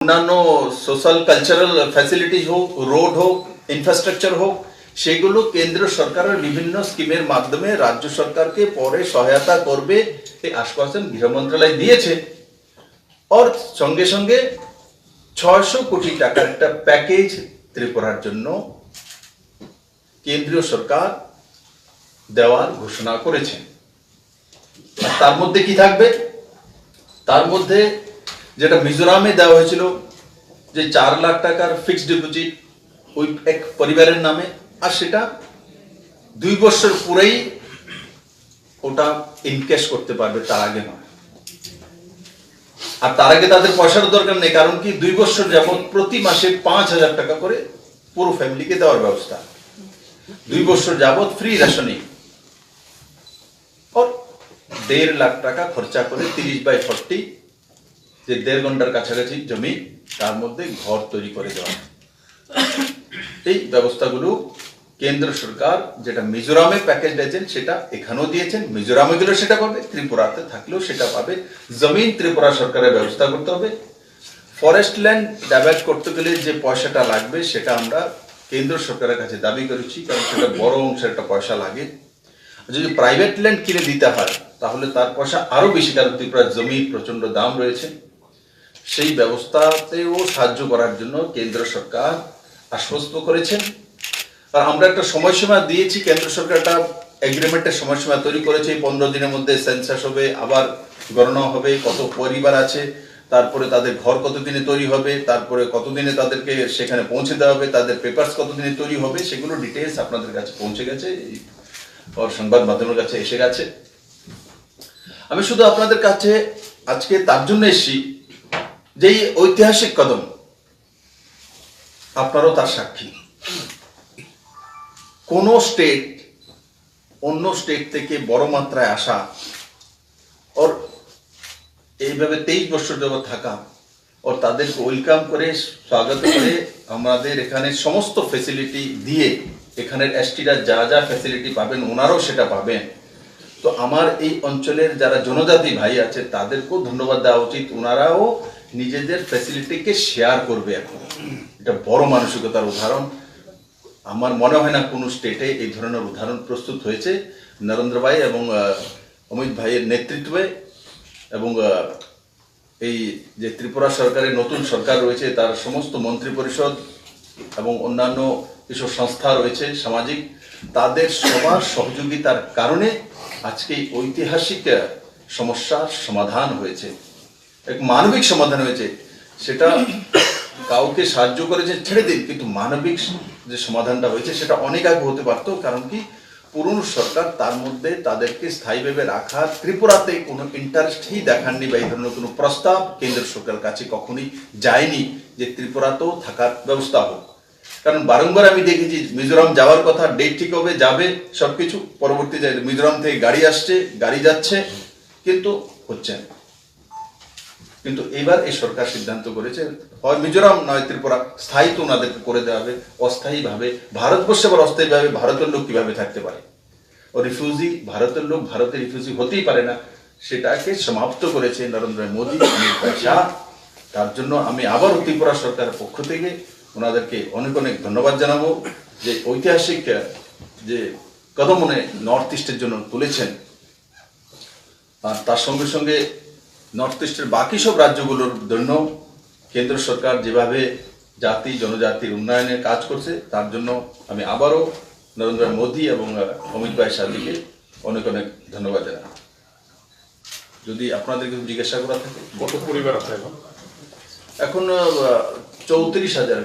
অন্যান্য social cultural facility হোক, road হোক, ইনফ্রাস্ট্রাকচার হোক, সেগুলো কেন্দ্র সরকারের বিভিন্ন স্কিমের মাধ্যমে রাজ্য সরকারকে পরে সহায়তা করবে এই আশ্বাসন গৃহ মন্ত্রণালয় দিয়েছে। আর সঙ্গে সঙ্গে 600 কোটি টাকার একটা প্যাকেজ ত্রিপুরার জন্য কেন্দ্রীয় সরকার দেওয়ার ঘোষণা করেছে। আর তার মধ্যে কি থাকবে? তার মধ্যে যেটা মিজোরামে দেওয়া হয়েছিল যে 4 লাখ টাকার ফিক্সড ডিপোজিট ওই এক পরিবারের নামে, আর সেটা 2 বছর পুরেই ওটা ইনক্যাশ করতে পারবে, তার আগে নয়। আর তার আগে তাদের পয়সার দরকার নেই, কারণ কি 2 বছর যাবত প্রতি মাসে 5,000 টাকা করে পুরো ফ্যামিলিকে দেওয়ার ব্যবস্থা। 2 বছর যাবত ফ্রি রেশনিং। আর 1.5 লাখ টাকা খরচা করে 30/40 যে 1.5 ঘন্টার কাছাকাছি জমি, তার মধ্যে ঘর তৈরি করে দেওয়া। এই ব্যবস্থাগুলো কেন্দ্র সরকার যেটা মিজোরামে প্যাকেজ দিয়েছেন সেটা এখানেও দিয়েছেন। মিজোরামে গেলেও সেটা পাবে, ত্রিপুরাতে থাকলেও সেটা পাবে। জমিন ত্রিপুরা সরকারের ব্যবস্থা করতে হবে। ফরেস্ট ল্যান্ড ডাইভার্ট করতে গেলে যে পয়সাটা লাগবে সেটা আমরা কেন্দ্র সরকারের কাছে দাবি করেছি, কারণ সেটা বড় অংশের একটা পয়সা লাগে। যদি প্রাইভেট ল্যান্ড কিনে দিতে হয় তাহলে তার পয়সা আরো বেশি, কারণ ত্রিপুরার জমির প্রচন্ড দাম রয়েছে। সেই ব্যবস্থাতেও সাহায্য করার জন্য কেন্দ্র সরকার আশ্বস্ত করেছেন। আর আমরা একটা সময়সীমা দিয়েছি, কেন্দ্র সরকার একটা এগ্রিমেন্টের সময়সীমা তৈরি করেছে। 15 দিনের মধ্যে সেন্সাস হবে, আবার গণনা হবে কত পরিবার আছে, তারপরে তাদের ঘর কতদিনে তৈরি হবে, তারপরে কতদিনে তাদেরকে সেখানে পৌঁছে দেওয়া হবে, তাদের পেপারস কতদিনে তৈরি হবে, সেগুলো ডিটেলস আপনাদের কাছে পৌঁছে গেছে, সংবাদ মাধ্যমের কাছে এসে গেছে। আমি শুধু আপনাদের কাছে আজকে তার জন্য এসেছি যে এই ঐতিহাসিক কদম, আপনারাও তার সাক্ষী। কোন স্টেট অন্য স্টেট থেকে বড় মাত্রায় আসা, ওর এইভাবে 23 বছর যাবত থাকা, ওর তাদেরকে ওয়েলকাম করে স্বাগত করে আমাদের এখানে সমস্ত ফেসিলিটি দিয়ে, এখানের এসটিরা যা যা ফেসিলিটি পাবেন ওনারাও সেটা পাবেন। তো আমার এই অঞ্চলের যারা জনজাতি ভাই আছে তাদেরকেও ধন্যবাদ দেওয়া উচিত। ওনারাও নিজেদের ফেসিলিটিকে শেয়ার করবে। এখন এটা বড় মানসিকতার উদাহরণ। আমার মনে হয় না কোনো স্টেটে এই ধরনের উদাহরণ প্রস্তুত হয়েছে। নরেন্দ্র ভাই এবং অমিত ভাইয়ের নেতৃত্বে এবং এই যে ত্রিপুরা সরকারের নতুন সরকার রয়েছে তার সমস্ত মন্ত্রী পরিষদ এবং অন্যান্য যেসব সংস্থা রয়েছে সামাজিক, তাদের সবার সহযোগিতার কারণে আজকে ঐতিহাসিক সমস্যার সমাধান হয়েছে, এক মানবিক সমাধান হয়েছে। সেটা কাউকে সাহায্য করেছে ছেড়ে দিন, কিন্তু মানবিক যে সমাধানটা হয়েছে সেটা অনেক আগে হতে পারতো। কারণ কি পুরনো সরকার তার মধ্যে তাদেরকে স্থায়ীভাবে রাখার ত্রিপুরাতে কোনো ইন্টারেস্টই দেখাননি, বা এই ধরনের কোনো প্রস্তাব কেন্দ্র সরকারের কাছে কখনোই যায়নি যে ত্রিপুরাতেও থাকার ব্যবস্থা হোক। কারণ বারংবার আমি দেখেছি মিজোরাম যাওয়ার কথা, ডেট ঠিক হবে, যাবে সবকিছু, পরবর্তী মিজোরাম থেকে গাড়ি আসছে, গাড়ি যাচ্ছে, কিন্তু হচ্ছে না। কিন্তু এবার এই সরকার সিদ্ধান্ত করেছে হয় মিজোরাম নয় ত্রিপুরা স্থায়ী তো ওনাদেরকে করে দেওয়া হবে। অস্থায়ী ভাবে ভারতবর্ষে আবার অস্থায়ী ভাবে ভারতের লোক কিভাবে থাকতে পারে? ও রিফিউজি, ভারতের লোক ভারতের রিফিউজি হতেই পারে না। সেটাকে সমাপ্ত করেছে নরেন্দ্র মোদী, অমিত শাহ। তার জন্য আমি আবার ত্রিপুরা সরকারের পক্ষ থেকে ওনাদেরকে অনেক অনেক ধন্যবাদ জানাবো যে ঐতিহাসিক যে কদম উনি নর্থ ইস্টের জন্য তুলেছেন। আর তার সঙ্গে সঙ্গে নর্থ ইস্টের বাকি সব রাজ্যগুলোর জন্য কেন্দ্র সরকার যেভাবে জাতি জনজাতির উন্নয়নে কাজ করছে তার জন্য আমি আবারও নরেন্দ্র মোদী এবং অমিত ভাই শাহজিকে অনেক অনেক ধন্যবাদ জানাই। যদি আপনাদের কিছু জিজ্ঞাসা করা থাকে। কত পরিবার আছে এখন 34,000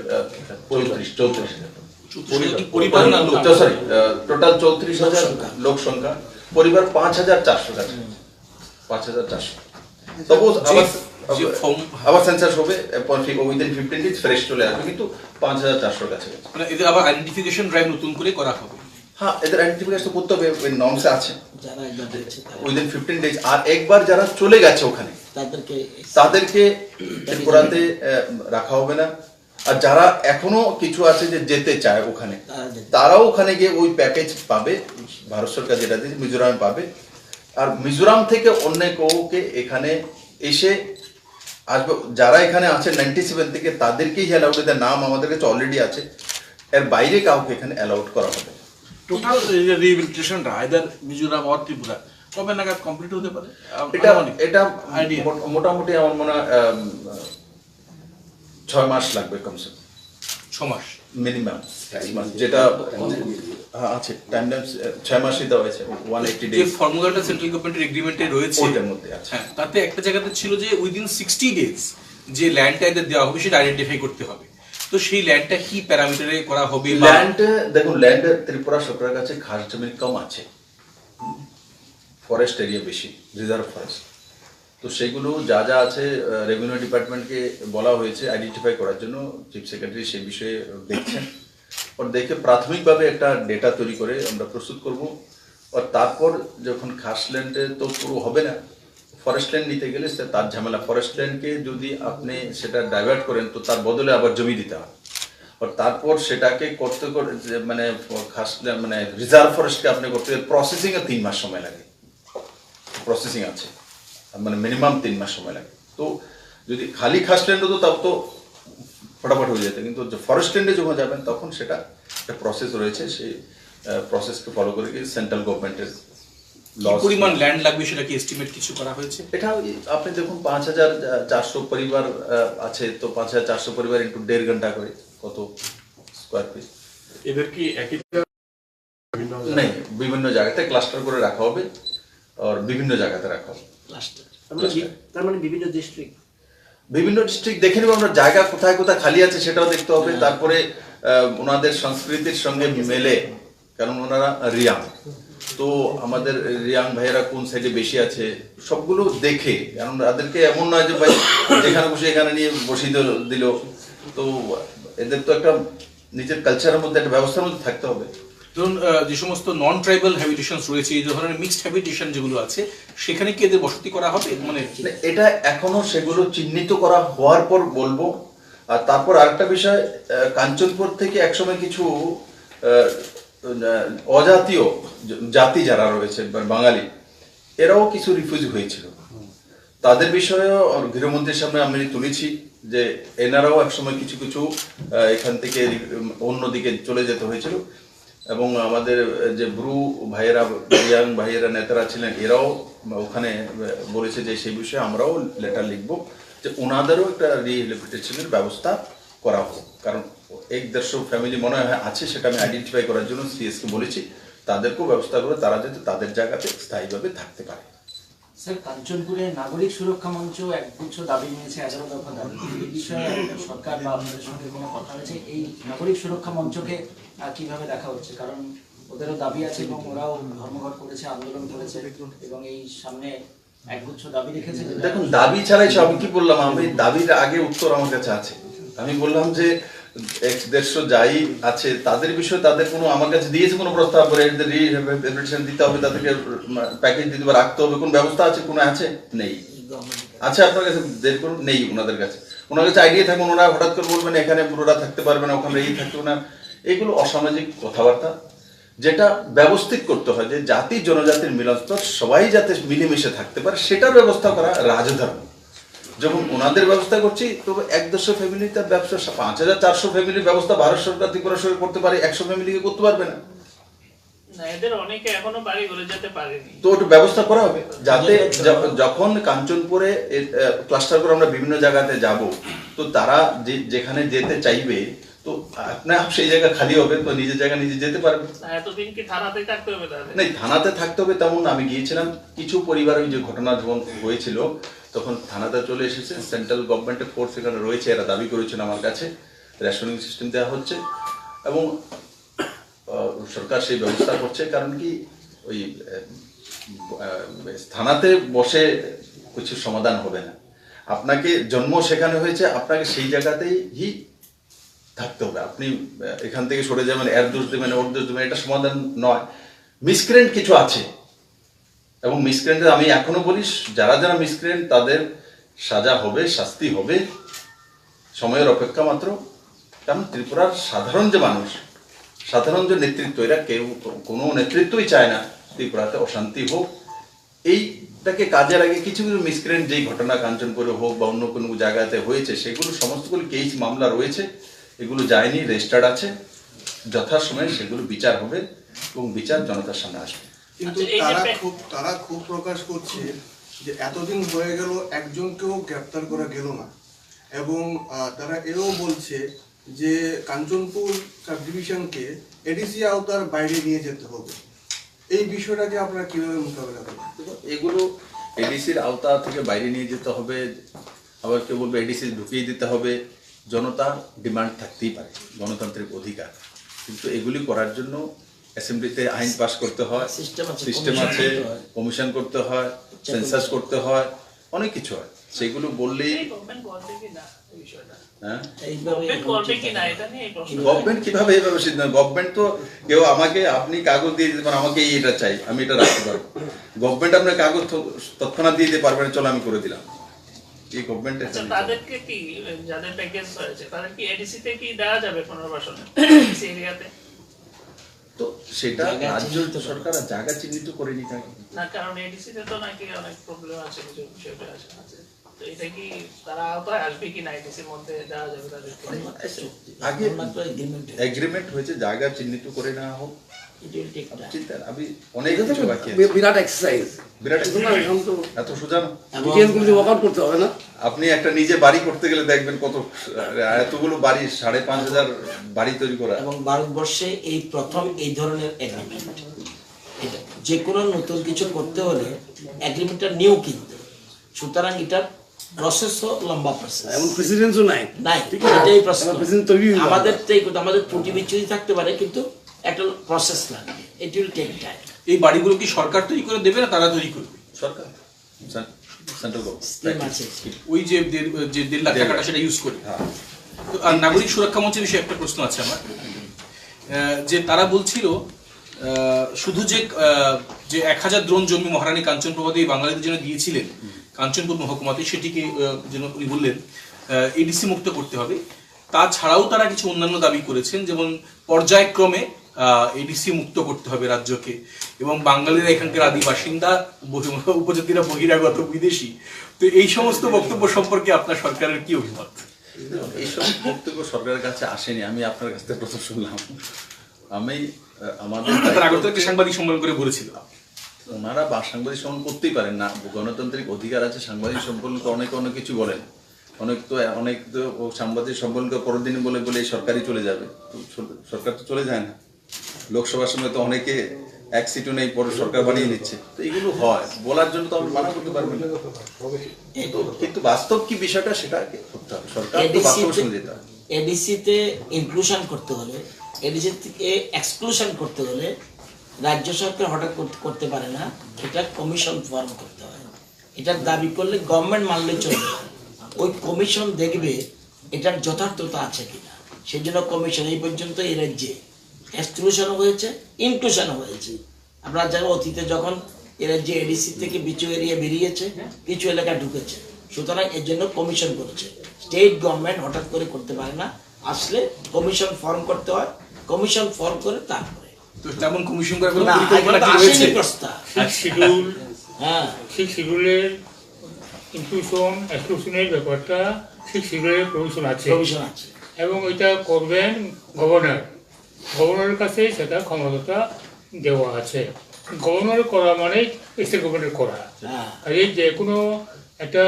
সরি টোটাল 34,000 লোক সংখ্যা, পরিবার 5,400 কাছে 5,400। সাপোজ আবার সেন্সাস হবে উইদিন 15 ডেজ ফ্রেশ চলে আসবে, কিন্তু 5,400 কাছে। মানে এদের আবার আইডেন্টিফিকেশন ড্রাইভ নতুন করে করা হবে। হ্যাঁ, এদের আইডেন্টিফিকেশন করতে হবে, ওই নর্মসে আছে উইদিন 15 ডেজ। আর একবার যারা চলে গেছে ওখানে তাদেরকে ত্রিপুরাতে রাখা হবে না। আর যারা এখনো কিছু আছে যে যেতে চায় ওখানে, তারাও ওখানে গিয়ে ওই প্যাকেজ পাবে, ভারত সরকার যেটা দিয়েছে মিজোরামে পাবে। আর মিজোরাম থেকে অন্য কাউকে এখানে এসে আসবে যারা এখানে আছে 97 থেকে তাদেরকেই অ্যালাউড, এদের নাম আমাদের কাছে অলরেডি আছে, এর বাইরে কাউকে এখানে অ্যালাউড করা হবে না। টোটাল রিহেবিলিটেশনটা আইদার মিজোরাম অর ত্রিপুরা কবে নাগাদ কমপ্লিট হতে পারে? এটা এটা আইডিয়া মোটামুটি আমার মনে হয় 6 মাস লাগবে কমসে কম, 6 মাস মিনিমাম 6 মাস, যেটা হ্যাঁ আছে টাইম লাইন 6 মাসই দেওয়া হয়েছে, 180 যে ডেজ ফর্মুলাটা সেন্ট্রাল গভর্নমেন্টের এগ্রিমেন্টে রয়েছে ওইটার মধ্যে আছে। হ্যাঁ, তাতে একটা জায়গাতে ছিল যে উইদিন 60 ডেজ যে ল্যান্ডটা এদের দেওয়া হবে সেটা আইডেন্টিফাই করতে হবে। তো সেই ল্যান্ডটা কি প্যারামিটারে করা হবে? ল্যান্ড দেখুন, ল্যান্ড ত্রিপুরা সরকারের কাছে খাস জমি কম আছে, ফরেস্ট এরিয়া বেশি, রিজার্ভ ফরেস্ট। তো সেগুলো যা যা আছে রেভিনিউ ডিপার্টমেন্টকে বলা হয়েছে আইডেন্টিফাই করার জন্য, চিফ সেক্রেটারি সেই বিষয়ে দেখছেন, আর দেখে প্রাথমিকভাবে একটা ডেটা তৈরি করে আমরা প্রস্তুত করব। আর তারপর যখন খাস ল্যান্ডে তো পুরো হবে না, ফরেস্ট ল্যান্ড নিতে গেলে তার ঝামেলা, ফরেস্ট ল্যান্ডকে যদি আপনি সেটা ডাইভার্ট করেন তো তার বদলে আবার জমি দিতে হয়, আর তারপর সেটাকে করতে মানে খাস মানে রিজার্ভ ফরেস্টকে আপনি করতে প্রসেসিংয়ে 3 মাস সময় লাগে, প্রসেসিং আছে মানে মিনিমাম 3 মাস সময় লাগে। তো যদি খালি খাস ল্যান্ড হতো তাও তো ফটাফট হয়ে যেত, কিন্তু ফরেস্ট ল্যান্ডে যখন যাবেন তখন সেটা একটা প্রসেস রয়েছে, সেই প্রসেসকে ফলো করে কি সেন্ট্রাল গভর্নমেন্টের কি পরিমাণ ল্যান্ড লাগবে সেটা কি এস্টিমেট কিছু করা হয়েছে? এটা আপনি দেখুন 5400 পরিবার আছে, তো 5400 পরিবার ইন্টু 1.5 ঘন্টা করে কত স্কোয়ার ফিট? এদের কি একই নেই, বিভিন্ন জায়গাতে ক্লাস্টার করে রাখা হবে আর বিভিন্ন জায়গাতে রাখা হবে। তার মানে বিভিন্ন ডিস্ট্রিক্ট দেখে নেব আমরা, জায়গা কোথায় কোথায় খালি আছে সেটাও দেখতে হবে। তারপরে ওনাদের সংস্কৃতির সঙ্গে মেলে, কারণ ওনারা রিয়াং, তো আমাদের রিয়াং ভাইয়েরা কোন সাইডে বেশি আছে সবগুলো দেখে, কারণ তাদেরকে এমন নয় যে ভাই যেখানে বসে এখানে নিয়ে বসিয়ে দিল, তো এদের তো একটা নিজের কালচারের মধ্যে একটা ব্যবস্থার মধ্যে থাকতে হবে। ধরুন যে সমস্ত নন ট্রাইবাল হ্যাবিটেশন রয়েছে, এই ধরনের মিক্সড হ্যাবিটেশন যেগুলো আছে সেখানে কি এদের বসতি করা হবে? মানে এটা এখনো সেগুলো চিহ্নিত করা হওয়ার পর বলবো। আর তারপর আরেকটা বিষয়, কাঞ্চনপুর থেকে একসময় কিছু অজাতীয় জাতি যারা রয়েছে বাঙালি, এরাও কিছু রিফিউজি হয়েছিল, তাদের বিষয়েও গৃহমন্ত্রীর সামনে আমি তুলেছি যে এনারাও একসময় কিছু কিছু এখান থেকে অন্যদিকে চলে যেতে হয়েছিল, এবং আমাদের যে ব্রু ভাইয়েরা, ইয়াং ভাইয়েরা নেতারা ছিলেন, এরাও ওখানে বলেছে যে সেই বিষয়ে আমরাও লেটার লিখবো যে ওনাদেরও একটা রিহেবিলিটেশনের ব্যবস্থা করা হোক, কারণ 150 ফ্যামিলি মনে হয় আছে, সেটা আমি আইডেন্টিফাই করার জন্য সিএসকে বলেছি, তাদেরকেও ব্যবস্থা করে তারা যাতে তাদের জায়গাতে স্থায়ীভাবে থাকতে পারে। স্যার, কাঞ্চনপুরে নাগরিক সুরক্ষা মঞ্চ একগুচ্ছ দাবি নিয়েছে, 11 দফা দাবি। এই বিষয়ে সরকার বা আপনাদের সঙ্গে কোনো কথা হয়েছে? এই নাগরিক সুরক্ষা মঞ্চকে কিভাবে দেখা হচ্ছে? কারণ ওদেরও দাবি আছে এবং ওরাও ধর্মঘট করেছে, আন্দোলন করেছে এবং এই সামনে একগুচ্ছ দাবি রেখেছে। দেখুন, দাবি ছাড়াই আমি কি বললাম, আমি দাবির আগে উত্তর আমার কাছে আছে। আমি বললাম যে 150 যাই আছে তাদের বিষয়ে তাদের কোনো আমার কাছে দিয়েছে কোনো প্রস্তাব করে রিহেবিলিটেশন দিতে হবে, তাদেরকে প্যাকেজ দিতে হবে, রাখতে হবে, কোন ব্যবস্থা আছে? কোনো আছে? নেই। আচ্ছা, আপনার কাছে বের করুন, নেই ওনাদের কাছে। ওনার কাছে আইডিয়া থাকুন, ওনারা হঠাৎ করে বলবেন এখানে পুরোরা থাকতে পারবে না, ওখানে এই থাকতে না, এগুলো অসামাজিক কথাবার্তা। যেটা ব্যবস্থিত করতে হয় যে জাতি জনজাতির মিলনস্থল সবাই যাতে মিলেমিশে থাকতে পারে, সেটার ব্যবস্থা করা রাজধর্ম। যখন ওনাদের ব্যবস্থা করছি, তবে 150 ফ্যামিলি তার ব্যবসা, 5400 ফ্যামিলির ব্যবস্থা ভারত সরকার ত্রিপুরা সরকার করতে পারে, 100 ফ্যামিলিকে করতে পারবে না। এদের অনেকে এখনো বাড়ি ঘুরে যেতে পারেনি, তো ওটা ব্যবস্থা করা হবে যাতে যখন কাঞ্চনপুরে ক্লাস্টার করে আমরা বিভিন্ন জায়গাতে যাব, তো তারা যেখানে যেতে চাইবে তো আপনার সেই জায়গা খালি হবে, তো নিজের জায়গা নিজে যেতে পারবে। এতদিন কি থানাতেই থাকতে হবে তাহলে? না, থানাতে থাকতে হবে তেমন না। আমি গিয়েছিলাম, কিছু পরিবার ওই যে ঘটনা যখন হয়েছিল তখন থানাতে চলে এসেছে, সেন্ট্রাল গভর্নমেন্টের ফোর্স এখানে রয়েছে, এরা দাবি করেছিল আমার কাছে রেশনিং সিস্টেম দেওয়া হচ্ছে এবং সরকার সেই ব্যবস্থা করছে। কারণ কি ওই থানাতে বসে কিছু সমাধান হবে না, আপনাকে জন্ম সেখানে হয়েছে, আপনাকে সেই জায়গাতেই থাকতে হবে। আপনি এখান থেকে সরে যাবেন, এর দোষ দেবেন, ওর দোষ দেবেন, এটা সমাধান নয়। মিসক্রেন্ট কিছু আছে এবং মিসক্রেন্টের আমি এখনো বলি, যারা যারা মিসক্রেন্ট তাদের সাজা হবে, শাস্তি হবে, সময়ের অপেক্ষা মাত্র। কারণ ত্রিপুরার সাধারণ যে মানুষ, সাধারণ যে নেতৃত্ব, এরা কেউ কোনো নেতৃত্বই চায় না ত্রিপুরাতে অশান্তি হোক। এই এটাকে কাজে লাগে কিছু কিছু মিসক্রেন্ট যেই ঘটনা কাঞ্চনপুরে হোক বা অন্য কোনো জায়গাতে হয়েছে সেগুলো সমস্তগুলো কেস মামলা রয়েছে, এগুলো যায়নি, রেজিস্টার্ড আছে, যথাসময়ে সেগুলো বিচার হবে এবং বিচার জনতার সামনে আসবে। কিন্তু আচ্ছা, এই যে তারা খুব প্রকাশ করছে যে এতদিন হয়ে গেল একজনকেও গ্রেপ্তার করা গেল না, এবং তারা এও বলছে যে কাঞ্চনপুর সাব ডিভিশনকে এডিসি আওতার বাইরে নিয়ে যেতে হবে। এই বিষয়টাকে আপনারা কিভাবে মোকাবেলা করবেন? এগুলো এডিসির আওতা থেকে বাইরে নিয়ে যেতে হবে, আবার কেউ বলবে এডিসি ঢুকিয়ে দিতে হবে, জনতার ডিমান্ড থাকতেই পারে, গণতান্ত্রিক অধিকার, কিন্তু এগুলি করার জন্য অ্যাসেম্বলিতে আইন পাস করতে হয়, সিস্টেম আছে, কমিশন করতে হয়, সেন্সাস করতে হয়, অনেক কিছু হয়, সেগুলো বললেই গভর্নমেন্ট করবে কি না এই বিষয়টা, হ্যাঁ গভর্নমেন্ট করবে কি না এটা নিয়ে এই প্রশ্ন। গভর্নমেন্ট কিভাবে এইভাবে সিদ্ধান্ত, গভর্নমেন্ট তো কেউ আমাকে আপনি কাগজ দিয়ে দিতে পারেন, আমাকে এটা চাই, আমি এটা রাখতে পারবো, গভর্নমেন্ট আপনার কাগজ তৎক্ষণাৎ দিয়ে দিতে পারবেন, চলো আমি করে দিলাম, এই গভর্নমেন্টের আচ্ছা, তাদেরকে কি যাদের প্যাকেজ হয়েছে তাদের কি এডিসি তে কি দেওয়া যাবে পুনর্বাসনে এডিসি এরিয়াতে? তো সেটা রাজ্য সরকার জায়গা চিহ্নিত করেনি কাকে, না, কারণ এডিসি তে তো নাকি অনেক প্রবলেম আছে, কিছু বিষয়টা আছে, তো এটা কি তারা আওতায় আসবে কি না, এডিসির মধ্যে দেওয়া যাবে তাদেরকে? আগে এগ্রিমেন্ট হয়েছে, জায়গা চিহ্নিত করে না হোক, চিন্তা আমি অনেক কিছু বাকি আছে, বিরাট এক্সারসাইজ, বিরাট এত সোজা না। ডিটেইলস গুলো ওয়ার্কআউট করতে হবে না? আপনি একটা নিজে বাড়ি করতে গেলে দেখবেন কত, এতগুলো বাড়ি, 5,500 বাড়ি তৈরি করা। এবং ভারতবর্ষে এই প্রথম এই ধরনের এগ্রিমেন্ট। এটা যে কোনো নতুন কিছু করতে হলে এগ্রিমেন্টটা নিউ কিনতে, সুতরাং এটার প্রসেসও লম্বা প্রসেস, এমন প্রেসিডেন্টও নাই। নাই এটাই প্রশ্ন। প্রেসিডেন্ট তৈরি হইতে হবে। আমাদের তো আমাদের ত্রুটি বিচ্যুতি থাকতে পারে, কিন্তু একটা প্রসেস লাগবে, ইট উইল টেক টাইম। এই বাড়িগুলো কি সরকার তৈরি করে দেবে না তারা তৈরি করবে? সরকার, সেন্ট্রাল স্কিম আছে। ওই যে 1.5 লাখ টাকাটা সেটা ইউজ করে। হ্যাঁ। তো আর নাগরিক সুরক্ষা মঞ্চের বিষয়ে একটা প্রশ্ন আছে আমার, যে তারা বলছিল শুধু যে 1000 দ্রোণ জমি মহারানী কাঞ্চনপ্রভা দেবী বাঙালিদের জন্য দিয়েছিলেন কাঞ্চনপুর মহকুমাতে, সেটিকে যেন উনি বললেন এডিসি মুক্ত করতে হবে, তাছাড়াও তারা কিছু অন্যান্য দাবি করেছেন, যেমন পর্যায়ক্রমে এডিসি মুক্ত করতে হবে রাজ্যকে, এবং বাঙালিরা এখানকার আদি বাসিন্দা, উপজাতিরা বহিরাগত বিদেশি। তো এই সমস্ত বক্তব্য সম্পর্কে আপনার সরকারের কি অভিমত? এইসব বক্তব্য সরকারের কাছে আসেনি, আমি আপনার কাছ থেকে প্রথম শুনলাম। আমি আমাদের তার আগত একটা সাংবাদিক সম্মেলন করে বলেছিল। ওনারা সাংবাদিক সম্মেলন করতেই পারেন না, গণতান্ত্রিক অধিকার আছে, সাংবাদিক সম্মেলন অনেক কিছু বলেন, অনেক তো সাংবাদিক সম্মেলন পরের দিন বলে এই সরকারই চলে যাবে, তো সরকার তো চলে যায় না, লোকসভার সময় তো অনেকে এক সিটও নেই, পরে সরকার বানিয়ে নিচ্ছে, তো এগুলো হয়, বলার জন্য তো আমরা মানা করতে পারবো না, কিন্তু বাস্তব কি বিষয়টা সেটা করতে হবে, সরকার তো বাস্তবের সঙ্গে যেতে হবে। এডিসিতে ইনক্লুশন করতে হলে, এডিসি থেকে এক্সক্লুশন করতে হলে রাজ্য সরকার হঠাৎ করতে পারে না, এটা কমিশন ফর্ম করতে হয়। এটার দাবি করলে গভর্নমেন্ট মানলে চলবে, ওই কমিশন দেখবে এটার যথার্থতা আছে কিনা, সেই জন্য কমিশন এই পর্যন্ত এই রাজ্যে এক্সক্লুশনও হয়েছে, ইনক্লুশনও হয়েছে। আমরা জানি অতীতে যখন এ রাজ্যে এডিসি থেকে বিচু এরিয়া বেরিয়েছে, কিছু এলাকা ঢুকেছে, সুতরাং এর জন্য কমিশন করেছে। স্টেট গভর্নমেন্ট হঠাৎ করে করতে পারে না, আসলে কমিশন ফর্ম করতে হয়, কমিশন ফর্ম করে তারপরে। তো তেমন কমিশন করার কোনো না, পরিকল্পনা এখন তো কি আসেনি রয়েছে? প্রস্তাব। শিডিউল, হ্যাঁ, সেই শিডিউলের ইনক্লুশন এক্সক্লুশনের ব্যাপারটা সেই শিডিউলের প্রভিশন আছে, কমিশন আছে। এবং এটা করবেন গভর্নর, গভর্নরের কাছে সেটা ক্ষমতা দেওয়া আছে। গভর্নর করা মানে স্টেট গভর্নমেন্টের করা। হ্যাঁ, আর এই যে কোনো একটা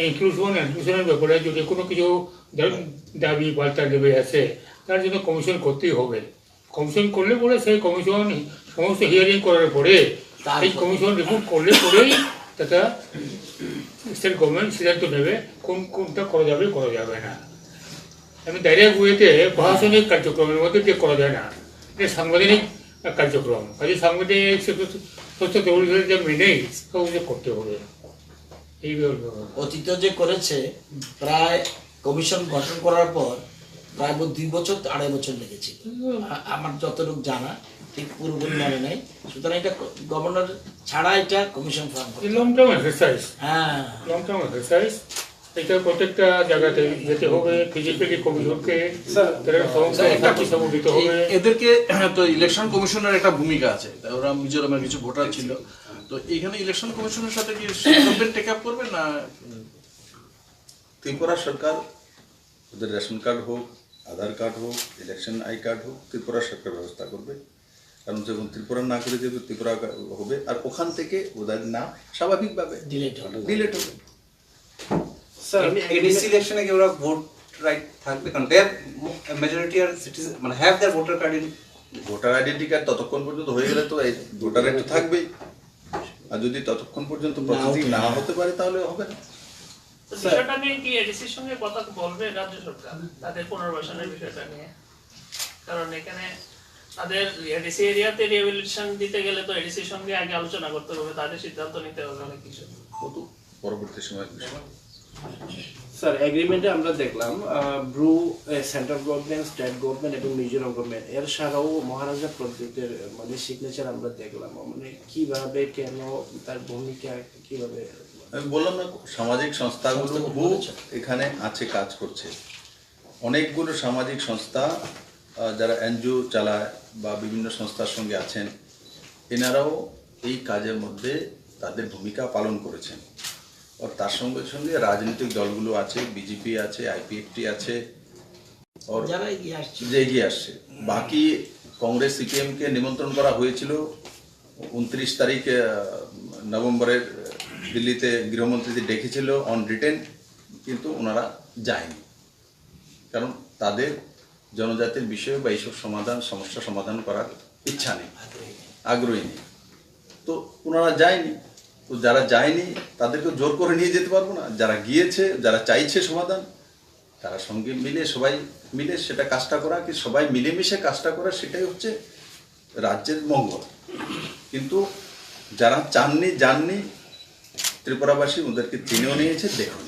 এক্সক্লুশনের ব্যাপারে যদি কোনো কিছু দাবি বার্তা দেবে আছে, তার জন্য কমিশন করতেই হবে। কমিশন করলে পরে সেই কমিশন সমস্ত হিয়ারিং করার পরে এই কমিশন রিপোর্ট করলে পরেই সেটা স্টেট গভর্নমেন্ট সিদ্ধান্ত নেবে কোনটা করা যাবে না। আমি ডাইরেক্ট ওয়েতে প্রশাসনিক কার্যক্রমের মধ্যে দিয়ে করা যায় না, এটা সাংবিধানিক কার্যক্রম, কাজে সাংবিধানিক যে মেনেই সব করতে হবে। এই অতীত যে করেছে, প্রায় কমিশন গঠন করার পর প্রায় 2 বছর 2.5 বছর লেগেছিল, আমার যতটুকু জানা, ঠিক পুরোপুরি মনে নেই। সুতরাং এটা গভর্নর ছাড়া এটা কমিশন ফর্ম করে। লং টার্ম এক্সারসাইজ, হ্যাঁ, লং টার্ম এক্সারসাইজ, এটা প্রত্যেকটা জায়গাতে যেতে হবে, ফিজিক্যালি কমিশনকে সম্বোধিত হবে। এদেরকে তো ইলেকশন কমিশনের একটা ভূমিকা আছে, ওরা মিজোরামের কিছু ভোটার ছিল, তো এইখানে ইলেকশন কমিশনের সাথে কি গভর্নমেন্ট টেক আপ করবে না? ত্রিপুরা সরকার, ওদের রেশন কার্ড হোক, আধার কার্ড হোক, ইলেকশন আই কার্ড হোক, ত্রিপুরা সরকার ব্যবস্থা করবে। কারণ যখন ত্রিপুরা না করে দেবে, ত্রিপুরা হবে, আর ওখান থেকে ওদের নাম স্বাভাবিকভাবে ডিলেট হবে। স্যার এডিসি ইলেকশনে কি ওরা ভোট রাইট থাকবে? কারণ দেয়ার মেজরিটি আর সিটিজেন মানে have their voter card in. Voter identity card ততক্ষণ পর্যন্ত হয়ে গেলে তো এই ভোটার রাইট তো থাকবেই, আর যদি ততক্ষণ পর্যন্ত প্রসেসিং না হতে পারে তাহলে হবে না। তো বিষয়টা নিয়ে কি এডিসির সঙ্গে কথা বলবে রাজ্য সরকার তাদের পুনর্বাসনের বিষয়টা নিয়ে? কারণ এখানে তাদের এডিসি এরিয়াতে রিহ্যাবিলিটেশন দিতে গেলে তো এডিসির সঙ্গে আগে আলোচনা করতে হবে, তাদের সিদ্ধান্ত নিতে হবে অনেক কিছু। কত পরবর্তী সময় স্যার এগ্রিমেন্টে আমরা দেখলাম Bru central government, state government এবং মিজোরাম গভর্নমেন্ট এর ছাড়াও মহারাজা প্রজেক্টের মানে সিগনেচার আমরা দেখলাম। মানে কিভাবে, কেন, তার ভূমিকা কিভাবে? আমি বললাম না, সামাজিক সংস্থাগুলো খুব এখানে আছে, কাজ করছে। অনেকগুলো সামাজিক সংস্থা যারা এনজিও চালায় বা বিভিন্ন সংস্থার সঙ্গে আছেন, এনারাও এই কাজের মধ্যে তাদের ভূমিকা পালন করেছেন। আর তার সঙ্গে সঙ্গে রাজনৈতিক দলগুলো আছে, বিজেপি আছে, আইপিএফটি আছে, আর যারা এগিয়ে আসছে যে এগিয়ে আসছে। বাকি কংগ্রেস সিপিএমকে নিমন্ত্রণ করা হয়েছিল 29 তারিখ নভেম্বরের, দিল্লিতে গৃহমন্ত্রী ডেকেছিল অন রিটেন, কিন্তু ওনারা যায়নি। কারণ তাদের জনজাতির বিষয়ে বা এইসব সমস্যা সমাধান করার ইচ্ছা নেই, আগ্রহী নেই, তো ওনারা যায়নি। তো যারা যায়নি তাদেরকে জোর করে নিয়ে যেতে পারবো না। যারা গিয়েছে, যারা চাইছে সমাধান, তারা সঙ্গে মিলে সবাই মিলে সেটা কাজটা করা, কি সবাই মিলেমিশে কাজটা করা, সেটাই হচ্ছে রাজ্যের মঙ্গল। কিন্তু যারা চাননি, যাননি, ত্রিপুরাবাসী ওদেরকে চিনেও নিয়েছে, দেখুন।